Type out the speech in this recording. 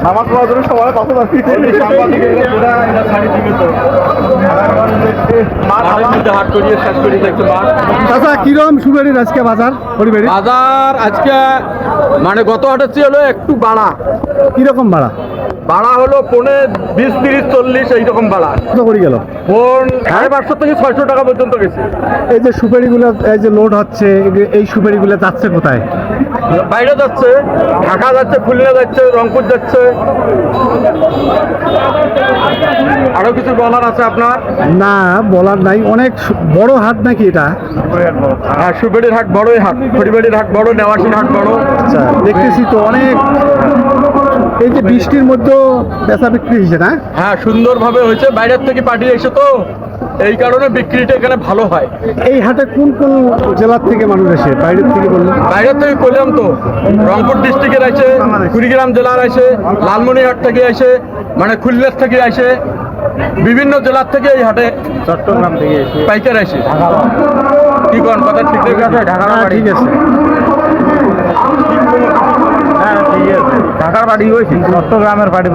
নামাজ পড়ার জন্য সবাই পাশে পাচ্ছি হাট করিয়ে শেষ করি দেখতে মাঠ। চাচা কিরম সুপারির আজকে বাজার পরিবারে? বাজার আজকে মানে গত হাটের চেয়ে হলো একটু বাড়া। কিরকম ভাড়া? ভাড়া হলো 20, 30, 40 এইরকম ভাড়া। কত করে গেল? কোন 550 থেকে 600 টাকা পর্যন্ত গেছে। এই যে সুপারিগুলো এই যে লোড হচ্ছে, এই সুপারিগুলো যাচ্ছে কোথায়? বাইরে যাচ্ছে, ঢাকা যাচ্ছে, খুলনা যাচ্ছে, রংপুর যাচ্ছে। আরো কিছু বলার আছে আপনার? না বলার নাই, অনেক বড় হাট নাকি এটা? হ্যাঁ, সুবেড়ির হাট বড়ই হাট, খড়িবাড়ির হাট বড়, নেওয়াশির হাট বড়। আচ্ছা দেখতেছি তো অনেক। এই যে বৃষ্টির মধ্যেও বেচা বিক্রি হয়েছে না? হ্যাঁ, সুন্দরভাবে হয়েছে। বাইরের থেকে পাঠিয়ে এসে তো এই কারণে বিক্রিটা এখানে ভালো হয়। এই হাটে কোন কোন জেলার থেকে মানুষ আসে? বাইরের থেকে বললেন? বাইরের থেকে করলাম তো, রংপুর ডিস্ট্রিক্টের আছে, কুড়িগ্রাম জেলার আছে, লালমনিরহাট থেকে আসে, মানে খুলনার থেকে আসে, বিভিন্ন জেলার থেকে এই হাটে, চট্টগ্রাম থেকে এসে পাইকার আসে। কি কোন কথা ঠিক আছে? ঢাকার হ্যাঁ, বাড়ি। ঠিক আছে। হ্যাঁ ঠিক আছে, ঢাকার বাড়ি হয়েছে, চট্টগ্রামের বাড়ি।